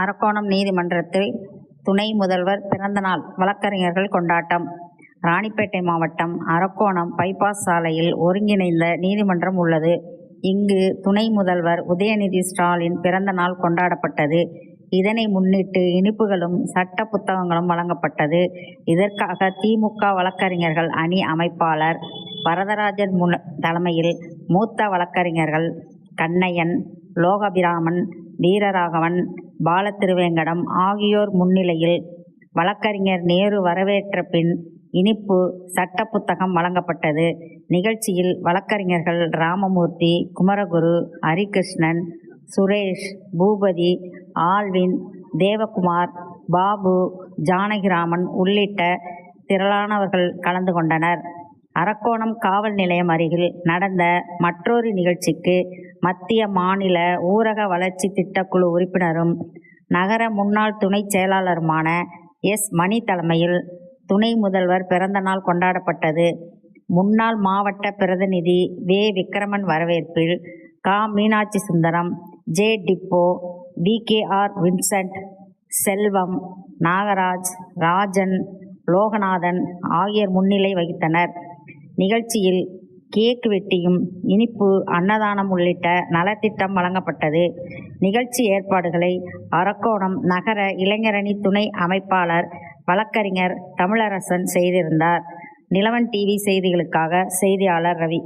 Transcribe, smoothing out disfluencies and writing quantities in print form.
அரக்கோணம் நீதிமன்றத்தில் துணை முதல்வர் பிறந்தநாள் வழக்கறிஞர்கள் கொண்டாட்டம். ராணிப்பேட்டை மாவட்டம் அரக்கோணம் பைபாஸ் சாலையில் ஒருங்கிணைந்த நீதிமன்றம் உள்ளது. இங்கு துணை முதல்வர் உதயநிதி ஸ்டாலின் பிறந்த நாள் கொண்டாடப்பட்டது. இதனை முன்னிட்டு இனிப்புகளும் சட்ட புத்தகங்களும் வழங்கப்பட்டது. இதற்காக திமுக வழக்கறிஞர்கள் அணி அமைப்பாளர் வரதராஜன் தலைமையில் மூத்த வழக்கறிஞர்கள் கண்ணையன், லோகாபிராமன், வீரராகவன், பாலத்திருவேங்கடம் ஆகியோர் முன்னிலையில் வழக்கறிஞர் நேரு வரவேற்ற பின் இனிப்பு சட்ட புத்தகம் வழங்கப்பட்டது. நிகழ்ச்சியில் வழக்கறிஞர்கள் ராமமூர்த்தி, குமரகுரு, ஹரிகிருஷ்ணன், சுரேஷ், பூபதி, ஆல்வின், தேவகுமார், பாபு, ஜானகிராமன் உள்ளிட்ட திரளானவர்கள் கலந்து கொண்டனர். அரக்கோணம் காவல் நிலையம் அருகில் நடந்த மற்றொரு நிகழ்ச்சிக்கு மத்திய மாநில ஊரக வளர்ச்சி திட்டக்குழு உறுப்பினரும் நகர முன்னாள் துணை செயலாளருமான எஸ். மணி தலைமையில் துணை முதல்வர் பிறந்த நாள் கொண்டாடப்பட்டது. முன்னாள் மாவட்ட பிரதிநிதி வே. விக்கிரமன் வரவேற்பில் கா. மீனாட்சி சுந்தரம், ஜே. டிப்போ, V. K. R. Vincent, Selvam, Nagaraj, Rajan, Loganathan ஆகியோர் முன்னிலை வகித்தனர். நிகழ்ச்சியில் கேக் வெட்டியும் இனிப்பு, அன்னதானம் உள்ளிட்ட நலத்திட்டம் வழங்கப்பட்டது. நிகழ்ச்சி ஏற்பாடுகளை அரக்கோணம் நகர இளைஞரணி துணை அமைப்பாளர் வழக்கறிஞர் தமிழரசன் செய்திருந்தார். நிலவன் டிவி செய்திகளுக்காக செய்தியாளர் ரவி.